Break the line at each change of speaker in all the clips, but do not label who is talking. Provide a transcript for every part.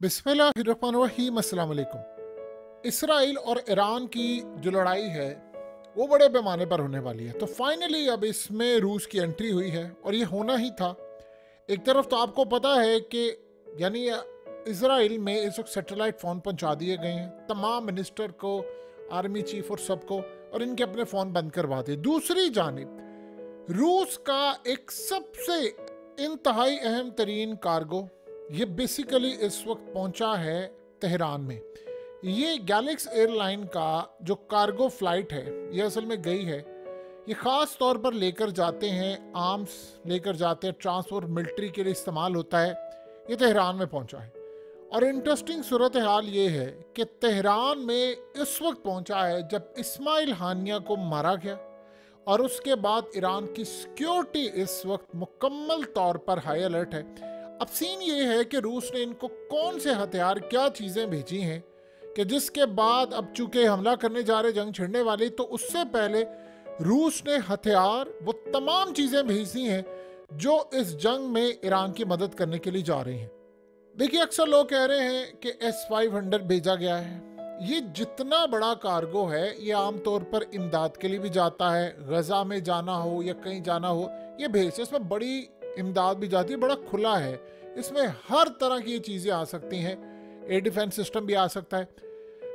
बिस्मिल्लाहिर्रहमानिर्रहीम। अस्सलाम वालेकुम। इसराइल और ईरान की जो लड़ाई है वो बड़े पैमाने पर होने वाली है। तो फाइनली अब इसमें रूस की एंट्री हुई है और ये होना ही था। एक तरफ तो आपको पता है कि यानी इसराइल में इस वक्त सैटेलाइट फ़ोन पहुंचा दिए गए हैं तमाम मिनिस्टर को, आर्मी चीफ और सबको, और इनके अपने फ़ोन बंद करवा दिए। दूसरी जानिब रूस का एक सबसे इंतहाई अहम तरीन कार्गो ये बेसिकली इस वक्त पहुंचा है तेहरान में। ये गैलेक्स एयरलाइन का जो कार्गो फ्लाइट है ये असल में गई है। ये ख़ास तौर पर लेकर जाते हैं आर्म्स, लेकर जाते हैं ट्रांसपोर्ट, मिलिट्री के लिए इस्तेमाल होता है। ये तेहरान में पहुंचा है और इंटरेस्टिंग सूरत हाल ये है कि तेहरान में इस वक्त पहुंचा है जब इस्माइल हानिया को मारा गया और उसके बाद ईरान की सिक्योरिटी इस वक्त मुकम्मल तौर पर हाई अलर्ट है। अब सीन ये है कि रूस ने इनको कौन से हथियार, क्या चीज़ें भेजी हैं कि जिसके बाद अब चूंकि हमला करने जा रहे, जंग छिड़ने वाली, तो उससे पहले रूस ने हथियार, वो तमाम चीज़ें भेजी हैं जो इस जंग में ईरान की मदद करने के लिए जा रही हैं। देखिए, अक्सर लोग कह रहे हैं कि S-500 भेजा गया है। ये जितना बड़ा कार्गो है ये आमतौर पर इमदाद के लिए भी जाता है, गजा में जाना हो या कहीं जाना हो ये भेजते, इसमें बड़ी इमदाद भी जाती है, बड़ा खुला है, इसमें हर तरह की चीज़ें आ सकती हैं, एयर डिफेंस सिस्टम भी आ सकता है।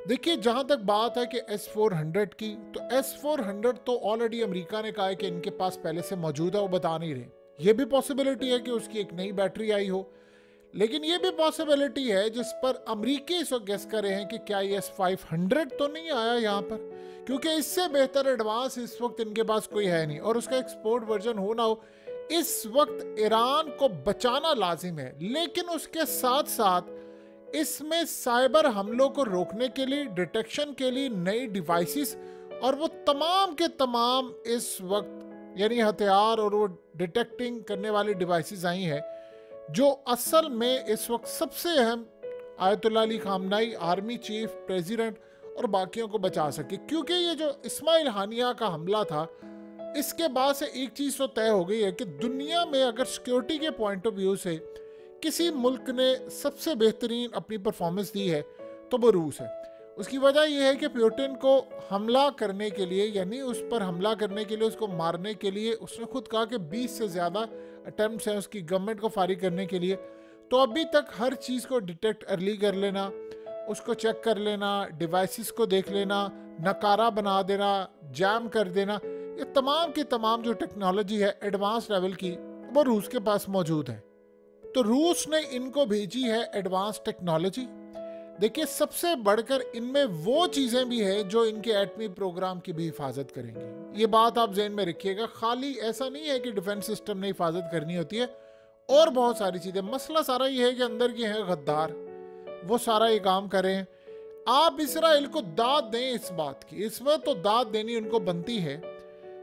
देखिए, जहाँ तक बात है कि S-400 की, तो S-400 तो ऑलरेडी अमेरिका ने कहा है कि इनके पास पहले से मौजूद है, वो बता नहीं रहे। ये भी पॉसिबिलिटी है कि उसकी एक नई बैटरी आई हो, लेकिन ये भी पॉसिबिलिटी है जिस पर अमरीकी इस वक्त गेस कर रहे हैं कि क्या ये S-500 तो नहीं आया यहाँ पर, क्योंकि इससे बेहतर एडवांस इस वक्त इनके पास कोई है नहीं और उसका एक्सपोर्ट वर्जन हो ना हो, इस वक्त ईरान को बचाना लाजिम है। लेकिन उसके साथ साथ इसमें साइबर हमलों को रोकने के लिए, डिटेक्शन के लिए नई डिवाइसेस और वो तमाम के तमाम इस वक्त यानी हथियार और वो डिटेक्टिंग करने वाली डिवाइसेस आई हैं जो असल में इस वक्त सबसे अहम Ayatollah Ali खामनाई, army chief, president और बाकियों को बचा सके। क्योंकि ये जो इस्माइल हानिया का हमला था, इसके बाद से एक चीज़ तो तय हो गई है कि दुनिया में अगर सिक्योरिटी के पॉइंट ऑफ व्यू से किसी मुल्क ने सबसे बेहतरीन अपनी परफॉर्मेंस दी है तो वो रूस है। उसकी वजह यह है कि पुतिन को हमला करने के लिए, यानी उस पर हमला करने के लिए, उसको मारने के लिए, उसने खुद कहा कि 20 से ज़्यादा अटैम्प्ट्स हैं उसकी गवर्नमेंट को फारिग करने के लिए। तो अभी तक हर चीज़ को डिटेक्ट अर्ली कर लेना, उसको चेक कर लेना, डिवाइसेस को देख लेना, नकारा बना देना, जैम कर देना, ये तमाम की तमाम जो टेक्नोलॉजी है एडवांस लेवल की, वो रूस के पास मौजूद है। तो रूस ने इनको भेजी है एडवांस टेक्नोलॉजी। देखिए, सबसे बढ़कर इनमें वो चीज़ें भी हैं जो इनके एटमी प्रोग्राम की भी हिफाजत करेंगी। ये बात आप जहन में रखिएगा। खाली ऐसा नहीं है कि डिफेंस सिस्टम ने हिफाजत करनी होती है, और बहुत सारी चीज़ें। मसला सारा ये है कि अंदर के हैं गद्दार, वो सारा ये काम करें। आप इसराइल को दाद दें इस बात की, इसमें तो दाद देनी उनको बनती है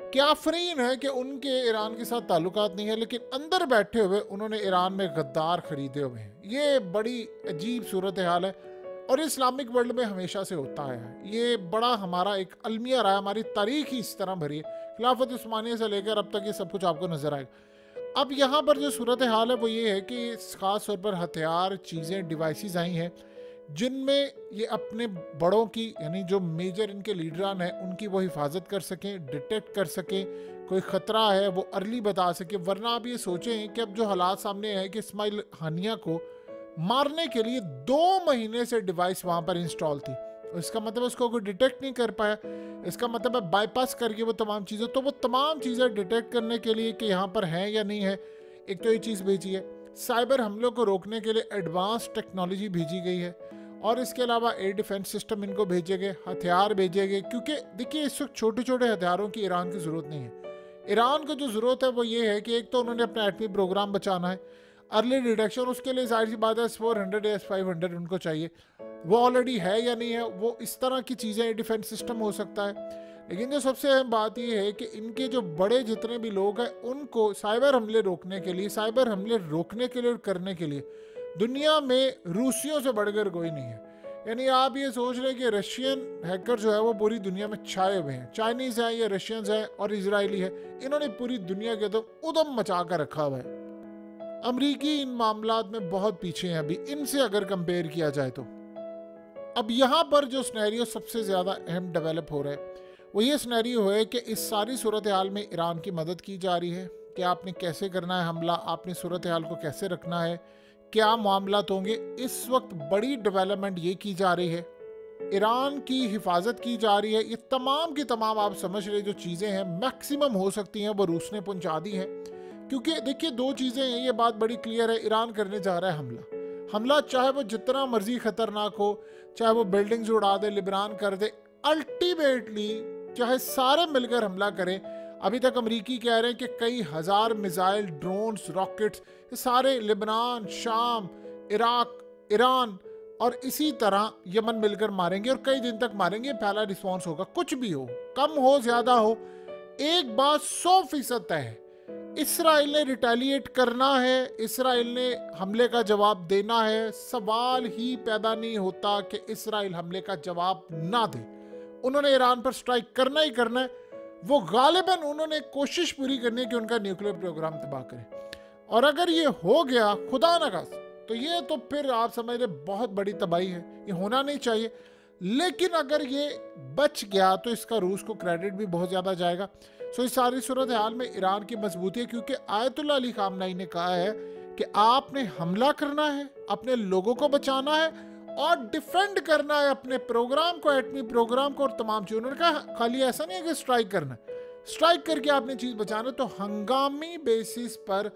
कि आफरीन है कि उनके ईरान के साथ ताल्लुकात नहीं है, लेकिन अंदर बैठे हुए उन्होंने ईरान में गद्दार खरीदे हुए हैं। ये बड़ी अजीब सूरत हाल है और इस्लामिक वर्ल्ड में हमेशा से होता है। ये बड़ा हमारा एक अलमिया रहा है, हमारी तारीख ही इस तरह भरी है। खिलाफत उस्मानिया से लेकर अब तक ये सब कुछ आपको नजर आएगा। अब यहाँ पर जो सूरत हाल है वो ये है कि ख़ास तौर पर हथियार, चीज़ें, डिवाइसेस आई हैं जिनमें ये अपने बड़ों की, यानी जो मेजर इनके लीडरान हैं, उनकी वो हिफाजत कर सकें, डिटेक्ट कर सकें, कोई ख़तरा है वो अर्ली बता सकें। वरना आप ये सोचें कि अब जो हालात सामने है कि इस्माइल हानिया को मारने के लिए 2 महीने से डिवाइस वहाँ पर इंस्टॉल थी, इसका मतलब उसको कोई डिटेक्ट नहीं कर पाया। इसका मतलब है बाईपास करके वो तमाम चीज़ें, तो वो तमाम चीज़ें डिटेक्ट करने के लिए कि यहाँ पर हैं या नहीं है, एक तो ये चीज़ भेजी है। साइबर हमलों को रोकने के लिए एडवांस टेक्नोलॉजी भेजी गई है और इसके अलावा एयर डिफेंस सिस्टम इनको भेजे गए, हथियार भेजे गए। क्योंकि देखिए, इस वक्त छोटे छोटे हथियारों की ईरान की ज़रूरत नहीं है। ईरान को जो ज़रूरत है वो ये है कि एक तो उन्होंने अपना एटमी प्रोग्राम बचाना है, अर्ली डिटेक्शन, उसके लिए जाहिर सी बात है S-400 या S-500 उनको चाहिए। वो ऑलरेडी है या नहीं है, वो इस तरह की चीज़ें, डिफेंस सिस्टम हो सकता है। लेकिन जो सबसे अहम बात ये है कि इनके जो बड़े जितने भी लोग हैं उनको साइबर हमले रोकने के लिए, साइबर हमले रोकने के लिए और करने के लिए दुनिया में रूसियों से बढ़कर कोई नहीं है। यानी आप ये सोच रहे हैं कि रशियन हैकर जो है वो पूरी दुनिया में छाए हुए हैं। चाइनीज़ हैं या रशियंस हैं और इजरायली है, इन्होंने पूरी दुनिया के तो उदम मचा कर रखा हुआ है। अमरीकी इन मामलात में बहुत पीछे हैं अभी, इनसे अगर कंपेयर किया जाए तो। अब यहाँ पर जो स्नैरियो सबसे ज़्यादा अहम डेवलप हो रहा है वो ये स्नैरियो है कि इस सारी सूरत हाल में ईरान की मदद की जा रही है कि आपने कैसे करना है हमला, आपने सूरत हाल को कैसे रखना है, क्या मामलात होंगे। इस वक्त बड़ी डेवलपमेंट ये की जा रही है, ईरान की हिफाजत की जा रही है। ये तमाम की तमाम आप समझ रहे जो चीज़ें हैं मैक्सिमम हो सकती हैं वो रूस ने पहुंचा दी हैं। क्योंकि देखिए दो चीज़ें हैं, ये बात बड़ी क्लियर है, ईरान करने जा रहा है हमला चाहे वो जितना मर्जी खतरनाक हो, चाहे वो बिल्डिंग्स उड़ा दे, लिबनान कर दे, अल्टीमेटली चाहे सारे मिलकर हमला करें। अभी तक अमरीकी कह रहे हैं कि कई हजार मिसाइल, ड्रोन्स, रॉकेट्स, ये सारे लिबनान, शाम, इराक, ईरान और इसी तरह यमन मिलकर मारेंगे और कई दिन तक मारेंगे। पहला रिस्पॉन्स होगा, कुछ भी हो, कम हो ज्यादा हो, एक बात 100% तय है, इसराइल ने रिटेलिएट करना है, इसराइल ने हमले का जवाब देना है। सवाल ही पैदा नहीं होता कि इसराइल हमले का जवाब ना दे। उन्होंने ईरान पर स्ट्राइक करना ही करना है। वो गालिबन उन्होंने कोशिश पूरी करनी है कि उनका न्यूक्लियर प्रोग्राम तबाह करें। और अगर ये हो गया खुदा न खास्ता, तो ये तो फिर आप समझ रहे बहुत बड़ी तबाही है, ये होना नहीं चाहिए। लेकिन अगर ये बच गया तो इसका रूस को क्रेडिट भी बहुत ज़्यादा जाएगा। सो इस सारी सूरत हाल में ईरान की मजबूती है, क्योंकि आयतुल्ला अली खामनाई ने कहा है कि आपने हमला करना है, अपने लोगों को बचाना है और डिफेंड करना है अपने प्रोग्राम को, एटमी प्रोग्राम को और तमाम चीज़। उन्होंने कहा खाली ऐसा नहीं है कि स्ट्राइक करना, स्ट्राइक करके आपने चीज़ बचाना। तो हंगामी बेसिस पर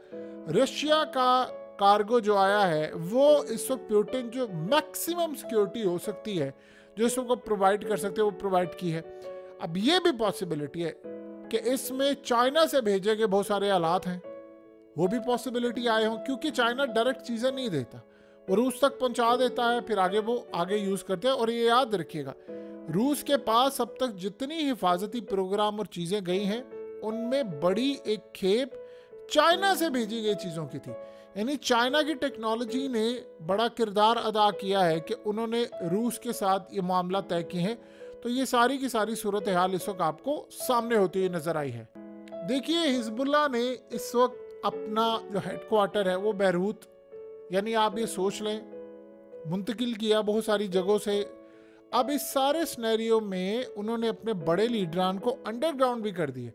रशिया का कार्गो जो आया है वो इस वक्त पुतिन जो मैक्सिमम सिक्योरिटी हो सकती है जो इस वक्त प्रोवाइड कर सकते हैं वो प्रोवाइड की है। अब ये भी पॉसिबिलिटी है कि इसमें चाइना से भेजे गए बहुत सारे आलात हैं, वो भी पॉसिबिलिटी आए हों, क्योंकि चाइना डायरेक्ट चीज़ें नहीं देता, वो रूस तक पहुंचा देता है, फिर आगे वो आगे यूज़ करते हैं। और ये याद रखिएगा, रूस के पास अब तक जितनी हिफाजती प्रोग्राम और चीज़ें गई हैं उनमें बड़ी एक खेप चाइना से भेजी गई चीज़ों की थी। यानी चाइना की टेक्नोलॉजी ने बड़ा किरदार अदा किया है कि उन्होंने रूस के साथ ये मामला तय किए हैं। तो ये सारी की सारी सूरत हाल इस वक्त आपको सामने होती हुई नजर आई है। देखिए हिजबुल्लाह ने इस वक्त अपना जो हेडक्वार्टर है वो बैरूत, यानी आप ये सोच लें, मुंतकिल किया बहुत सारी जगहों से। अब इस सारे सिनेरियो में उन्होंने अपने बड़े लीडरान को अंडरग्राउंड भी कर दिए।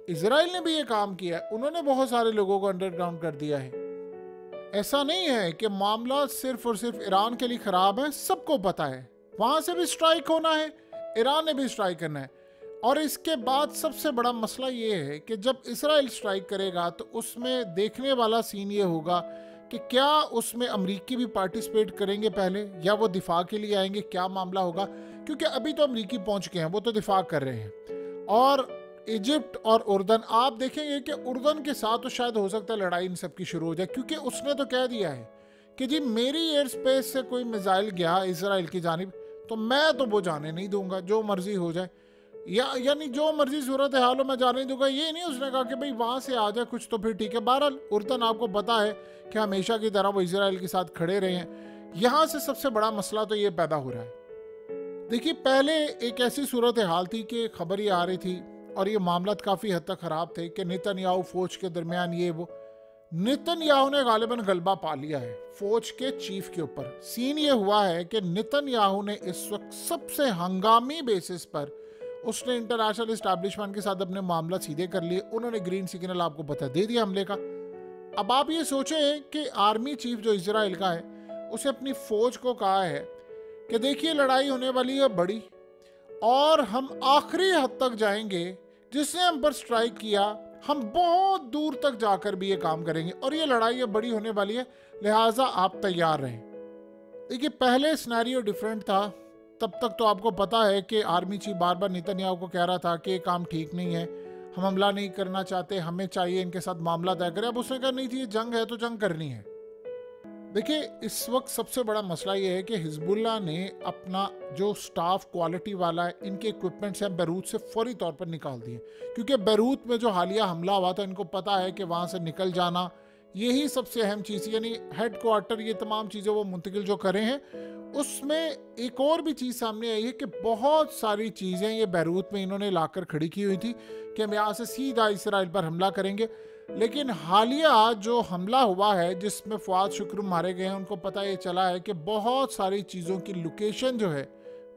इजराइल ने भी ये काम किया, उन्होंने बहुत सारे लोगों को अंडरग्राउंड कर दिया है। ऐसा नहीं है कि मामला सिर्फ और सिर्फ ईरान के लिए खराब है, सबको पता है वहां से भी स्ट्राइक होना है, ईरान ने भी स्ट्राइक करना है। और इसके बाद सबसे बड़ा मसला ये है कि जब इसराइल स्ट्राइक करेगा तो उसमें देखने वाला सीन ये होगा कि क्या उसमें अमरीकी भी पार्टिसिपेट करेंगे पहले, या वो दिफा के लिए आएंगे, क्या मामला होगा। क्योंकि अभी तो अमरीकी पहुंच गए हैं, वो तो दिफा कर रहे हैं। और इजिप्ट और उर्दन, आप देखेंगे कि उर्दन के साथ तो शायद हो सकता है लड़ाई इन सब की शुरू हो जाए, क्योंकि उसने तो कह दिया है कि जी मेरी एयर स्पेस से कोई मिसाइल गया इसराइल की जानिब तो मैं तो वो जाने नहीं दूंगा, जो मर्जी हो जाए, यानी जो मर्जी सूरत हाल हो मैं जाने नहीं दूंगा। ये नहीं उसने कहा कि भाई वहां से आ जाए कुछ तो फिर ठीक है। बहरहाल उर्दन आपको पता है कि हमेशा की तरह वो इसराइल के साथ खड़े रहे हैं। यहाँ से सबसे बड़ा मसला तो ये पैदा हो रहा है। देखिए पहले एक ऐसी सूरत हाल थी कि खबर ये आ रही थी और ये मामला काफ़ी हद तक ख़राब थे कि नेतन्याहू फौज के दरमियान ये वो, नेतन्याहू ने गालिबन गलबा पा लिया है फौज के चीफ के ऊपर। सीन ये हुआ है कि नेतन्याहू ने इस वक्त सबसे हंगामी बेसिस पर उसने इंटरनेशनल इस्टेब्लिशमेंट के साथ अपने मामला सीधे कर लिए। उन्होंने ग्रीन सिग्नल आपको पता दे दिया हमले का। अब आप ये सोचें कि आर्मी चीफ जो इजराइल का है उसे अपनी फौज को कहा है कि देखिए लड़ाई होने वाली है बड़ी और हम आखिरी हद तक जाएंगे, जिसने हम पर स्ट्राइक किया हम बहुत दूर तक जाकर भी ये काम करेंगे और ये लड़ाई ये बड़ी होने वाली है, लिहाजा आप तैयार रहें। देखिए पहले सिनेरियो डिफरेंट था, तब तक तो आपको पता है कि आर्मी चीफ बार बार नेतन्याहू को कह रहा था कि ये काम ठीक नहीं है, हम हमला नहीं करना चाहते, हमें चाहिए इनके साथ मामला तय करें। अब उसने कहा नहीं थी ये जंग है तो जंग करनी है। देखिए इस वक्त सबसे बड़ा मसला ये है कि हिजबुल्लाह ने अपना जो स्टाफ क्वालिटी वाला है, इनके इक्विपमेंट्स हैं बैरूत से फौरी तौर पर निकाल दिए, क्योंकि बैरूत में जो हालिया हमला हुआ था इनको पता है कि वहाँ से निकल जाना यही सबसे अहम चीज़, यानी हेड क्वार्टर ये तमाम चीज़ें वो मुंतकिल जो करे हैं। उसमें एक और भी चीज़ सामने आई है कि बहुत सारी चीज़ें ये बैरूत में इन्होंने लाकर खड़ी की हुई थी कि हम यहाँ से सीधा इसराइल पर हमला करेंगे। लेकिन हालिया जो हमला हुआ है जिसमें फवाद शुक्र मारे गए हैं, उनको पता ये चला है कि बहुत सारी चीज़ों की लोकेशन जो है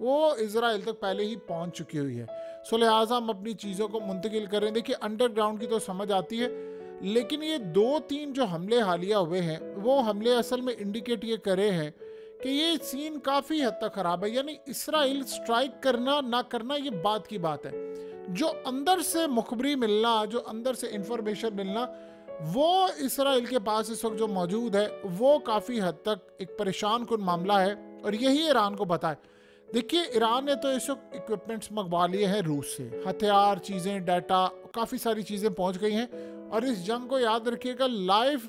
वो इजराइल तक पहले ही पहुंच चुकी हुई है। सो लिहाजा हम अपनी चीज़ों को मुंतकिल करें। देखिए अंडरग्राउंड की तो समझ आती है, लेकिन ये 2-3 जो हमले हालिया हुए हैं वो हमले असल में इंडिकेट ये करे हैं कि ये सीन काफ़ी हद तक ख़राब है। यानी इसराइल स्ट्राइक करना ना करना ये बात की बात है, जो अंदर से मुखबरी मिलना, जो अंदर से इंफॉर्मेशन मिलना, वो इसराइल के पास इस वक्त जो मौजूद है वो काफ़ी हद तक एक परेशान कुन मामला है, और यही ईरान को पता है। देखिए ईरान ने तो इस वक्त इक्विपमेंट्स मंगवा लिए हैं रूस से, हथियार, चीज़ें, डाटा, काफ़ी सारी चीज़ें पहुंच गई हैं, और इस जंग को याद रखिएगा लाइव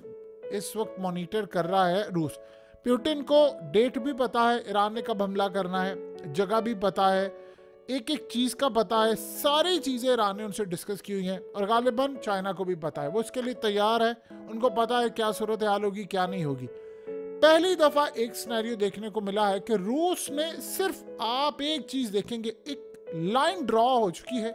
इस वक्त मॉनिटर कर रहा है रूस। पुतिन को डेट भी पता है ईरान ने कब हमला करना है, जगह भी पता है, एक एक चीज़ का पता है, सारी चीज़ें ईरान ने उनसे डिस्कस की हुई हैं, और गालिबन चाइना को भी पता है, वो इसके लिए तैयार है, उनको पता है क्या सूरत हाल होगी क्या नहीं होगी। पहली दफ़ा एक सिनेरियो देखने को मिला है कि रूस ने सिर्फ, आप एक चीज़ देखेंगे, एक लाइन ड्रॉ हो चुकी है,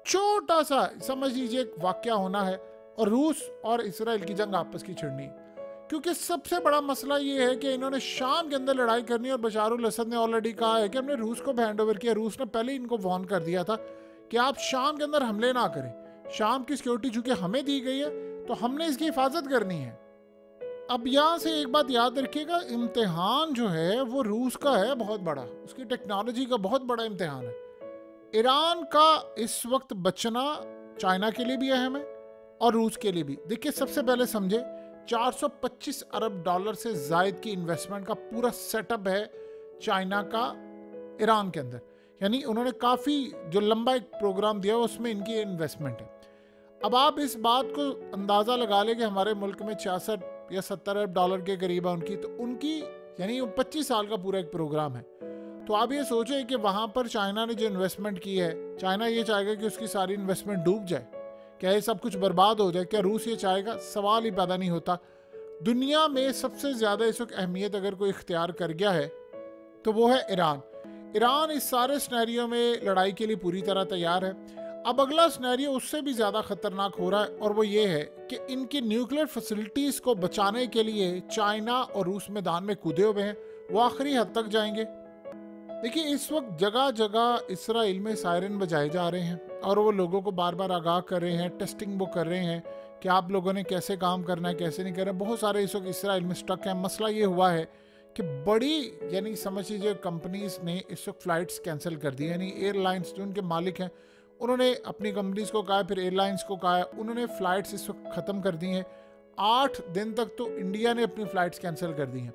छोटा सा समझ लीजिए एक वाकया होना है, और रूस और इसराइल की जंग आपस की छिड़नी। क्योंकि सबसे बड़ा मसला ये है कि इन्होंने शाम के अंदर लड़ाई करनी, और बशार अल असद ने ऑलरेडी कहा है कि हमने रूस को हैंड ओवर किया। रूस ने पहले ही इनको वार्न कर दिया था कि आप शाम के अंदर हमले ना करें, शाम की सिक्योरिटी चूंकि हमें दी गई है तो हमने इसकी हिफाजत करनी है। अब यहाँ से एक बात याद रखिएगा, इम्तिहान जो है वो रूस का है बहुत बड़ा, उसकी टेक्नोलॉजी का बहुत बड़ा इम्तिहान है। ईरान का इस वक्त बचना चाइना के लिए भी अहम है और रूस के लिए भी। देखिए सबसे पहले समझे, 425 अरब डॉलर से जायद की इन्वेस्टमेंट का पूरा सेटअप है चाइना का ईरान के अंदर, यानी उन्होंने काफ़ी जो लंबा एक प्रोग्राम दिया उसमें इनकी इन्वेस्टमेंट है। अब आप इस बात को अंदाज़ा लगा लें कि हमारे मुल्क में 66 या 70 अरब डॉलर के करीब है उनकी, तो उनकी यानी 25 साल का पूरा एक प्रोग्राम है। तो आप ये सोचें कि वहाँ पर चाइना ने जो इन्वेस्टमेंट की है, चाइना ये चाहेगा कि उसकी सारी इन्वेस्टमेंट डूब जाए, क्या ये सब कुछ बर्बाद हो जाए? क्या रूस ये चाहेगा? सवाल ही पैदा नहीं होता। दुनिया में सबसे ज़्यादा इस वक्त अहमियत अगर कोई इख्तियार कर गया है तो वो है ईरान। ईरान इस सारे सिनेरियो में लड़ाई के लिए पूरी तरह तैयार है। अब अगला सिनेरियो उससे भी ज़्यादा ख़तरनाक हो रहा है, और वो ये है कि इनकी न्यूक्लियर फैसिलिटीज़ को बचाने के लिए चाइना और रूस मैदान में कूदे हुए हैं, वो आखिरी हद तक जाएंगे। देखिए इस वक्त जगह जगह इसराइल में सायरन बजाए जा रहे हैं, और वो लोगों को बार बार आगाह कर रहे हैं, टेस्टिंग वो कर रहे हैं कि आप लोगों ने कैसे काम करना है, कैसे नहीं करना है। बहुत सारे इस वक्त इसराइल में स्टक हैं। मसला ये हुआ है कि बड़ी यानी समझ लीजिए कंपनीज ने इस वक्त फ़्लाइट्स कैंसिल कर दी, यानी एयरलाइंस जो उनके मालिक हैं उन्होंने अपनी कंपनीज को कहा, फिर एयरलाइंस को कहा, उन्होंने फ़्लाइट्स इस वक्त ख़त्म कर दी हैं। 8 दिन तक तो इंडिया ने अपनी फ़्लाइट्स कैंसिल कर दी हैं।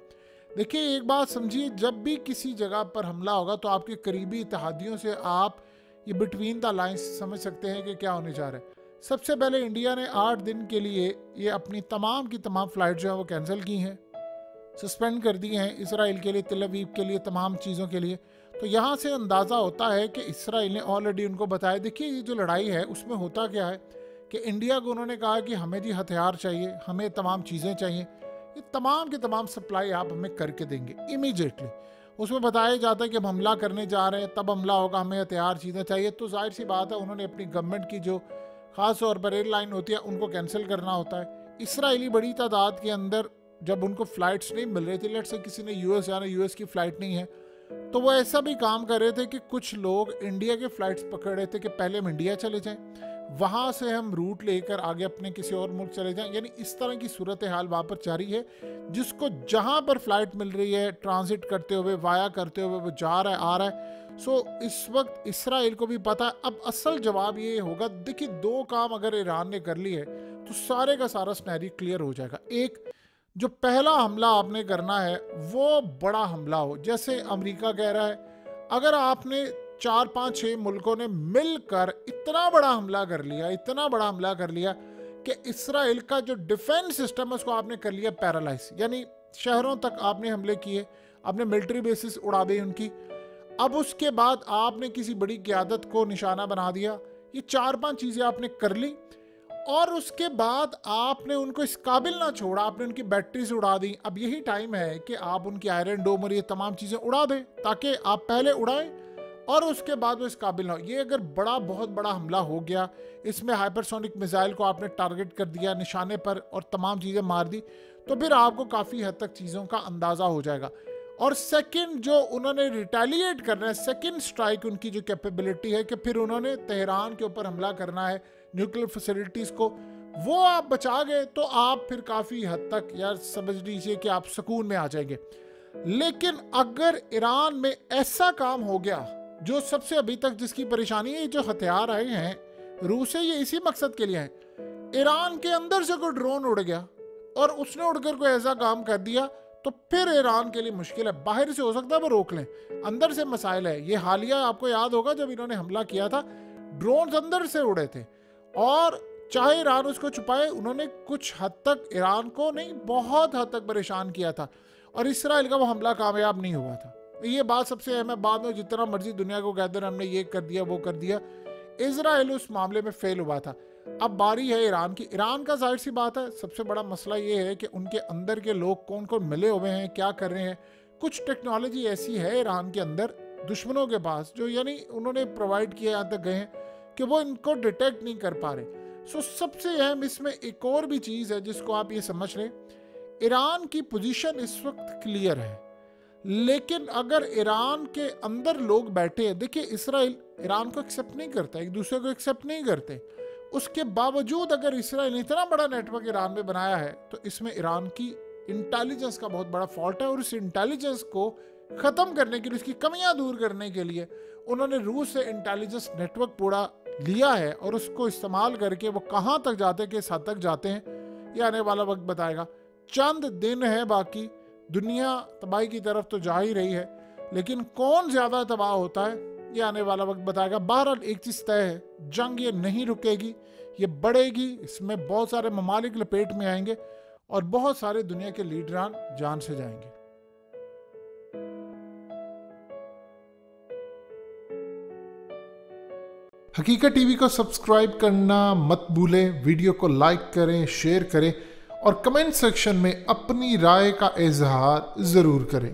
देखिए एक बात समझिए, जब भी किसी जगह पर हमला होगा तो आपके करीबी इत्तेहादियों से आप ये बिटवीन द लाइन्स समझ सकते हैं कि क्या होने जा रहा है। सबसे पहले इंडिया ने 8 दिन के लिए ये अपनी तमाम की तमाम फ़्लाइट जो है वो कैंसिल की हैं, सस्पेंड कर दी हैं, इसराइल के लिए, तेल अवीव के लिए, तमाम चीज़ों के लिए। तो यहाँ से अंदाज़ा होता है कि इसराइल ने ऑलरेडी उनको बताया। देखिए ये जो लड़ाई है उसमें होता क्या है कि इंडिया को उन्होंने कहा कि हमें जी हथियार चाहिए, हमें तमाम चीज़ें चाहिए, ये तमाम की तमाम सप्लाई आप हमें करके देंगे इमीडिएटली। उसमें बताया जाता है कि हम हमला करने जा रहे हैं, तब हमला होगा, हमें हथियार चीज़ें चाहिए। तो जाहिर सी बात है उन्होंने अपनी गवर्नमेंट की जो ख़ास तौर पर एयरलाइन होती है उनको कैंसिल करना होता है। इसराइली बड़ी तादाद के अंदर जब उनको फ़्लाइट्स नहीं मिल रही थी, लेट से किसी ने यूएस जाना, यूएस की फ़्लाइट नहीं है, तो वो ऐसा भी काम कर रहे थे कि कुछ लोग इंडिया के फ़्लाइट्स पकड़ रहे थे कि पहले हम इंडिया चले जाएं, वहाँ से हम रूट लेकर आगे अपने किसी और मुल्क चले जाएं। यानी इस तरह की सूरत हाल वहाँ पर जारी है, जिसको जहाँ पर फ्लाइट मिल रही है ट्रांजिट करते हुए, वाया करते हुए वो जा रहा है, आ रहा है। सो इस वक्त इसराइल को भी पता है। अब असल जवाब ये होगा, देखिए 2 काम अगर ईरान ने कर लिए तो सारे का सारा सिनेरियो क्लियर हो जाएगा। एक, जो पहला हमला आपने करना है वो बड़ा हमला हो, जैसे अमेरिका कह रहा है अगर आपने 4-5-6 मुल्कों ने मिलकर इतना बड़ा हमला कर लिया, इतना बड़ा हमला कर लिया कि इसराइल का जो डिफेंस सिस्टम है उसको आपने कर लिया पैरालाइज, यानी शहरों तक आपने हमले किए, आपने मिलिट्री बेसिस उड़ा दी उनकी। अब उसके बाद आपने किसी बड़ी क़यादत को निशाना बना दिया। ये 4-5 चीज़ें आपने कर ली, और उसके बाद आपने उनको इस काबिल ना छोड़ा, आपने उनकी बैटरीज उड़ा दी। अब यही टाइम है कि आप उनकी आयरन डोम और ये तमाम चीज़ें उड़ा दें, ताकि आप पहले उड़ाएं और उसके बाद वो इस काबिल ना हो। ये अगर बहुत बड़ा हमला हो गया, इसमें हाइपरसोनिक मिसाइल को आपने टारगेट कर दिया निशाने पर और तमाम चीज़ें मार दी, तो फिर आपको काफ़ी हद तक चीज़ों का अंदाज़ा हो जाएगा। और सेकंड जो उन्होंने रिटेलिएट करना है, सेकंड स्ट्राइक उनकी जो कैपेबिलिटी है कि फिर उन्होंने तेहरान के ऊपर हमला करना है, न्यूक्लियर फैसिलिटीज़ को, वो आप बचा गए तो आप फिर काफ़ी हद तक यार समझ लीजिए कि आप सुकून में आ जाएंगे। लेकिन अगर ईरान में ऐसा काम हो गया जो सबसे अभी तक जिसकी परेशानी है, जो हथियार आए हैं रूस से ये इसी मकसद के लिए हैं, ईरान के अंदर से कोई ड्रोन उड़ गया और उसने उड़कर कोई ऐसा काम कर दिया तो फिर ईरान के लिए मुश्किल है। बाहर से हो सकता है वो रोक लें, अंदर से मसाइल है। ये हालिया आपको याद होगा जब इन्होंने हमला किया था, ड्रोन अंदर से उड़े थे और चाहे ईरान उसको छुपाए, उन्होंने कुछ हद तक ईरान को नहीं बहुत हद तक परेशान किया था और इसराइल का वो हमला कामयाब नहीं हुआ था। ये बात सबसे अहम है। बाद में जितना मर्जी दुनिया को कहते हैं हमने ये कर दिया वो कर दिया, इसराइल उस मामले में फेल हुआ था। अब बारी है ईरान की। ईरान का जाहिर सी बात है सबसे बड़ा मसला ये है कि उनके अंदर के लोग कौन कौन मिले हुए हैं, क्या कर रहे हैं। कुछ टेक्नोलॉजी ऐसी है ईरान के अंदर दुश्मनों के पास जो यानी उन्होंने प्रोवाइड किया, यहाँ तक गए हैं कि वो इनको डिटेक्ट नहीं कर पा रहे। सो सबसे अहम इसमें एक और भी चीज़ है जिसको आप ये समझ लें, ईरान की पोजीशन इस वक्त क्लियर है, लेकिन अगर ईरान के अंदर लोग बैठे हैं, देखिए इसराइल ईरान को एक्सेप्ट नहीं करता, एक दूसरे को एक्सेप्ट नहीं करते, उसके बावजूद अगर इसराइल ने इतना बड़ा नेटवर्क ईरान में बनाया है तो इसमें ईरान की इंटेलिजेंस का बहुत बड़ा फॉल्ट है। और इस इंटेलिजेंस को ख़त्म करने के लिए, उसकी कमियां दूर करने के लिए उन्होंने रूस से इंटेलिजेंस नेटवर्क पूरा लिया है और उसको इस्तेमाल करके वो कहाँ तक जाते हैं, किस हद तक जाते हैं, ये आने वाला वक्त बताएगा। चंद दिन है बाकी, दुनिया तबाही की तरफ तो जा ही रही है, लेकिन कौन ज़्यादा तबाह होता है ये आने वाला वक्त बताएगा। बहरहाल एक चीज़ तय है, जंग ये नहीं रुकेगी, ये बढ़ेगी, इसमें बहुत सारे ममालिक लपेट में आएंगे और बहुत सारे दुनिया के लीडरान जान से जाएंगे। हकीकत टीवी को सब्सक्राइब करना मत भूलें, वीडियो को लाइक करें, शेयर करें और कमेंट सेक्शन में अपनी राय का इजहार ज़रूर करें।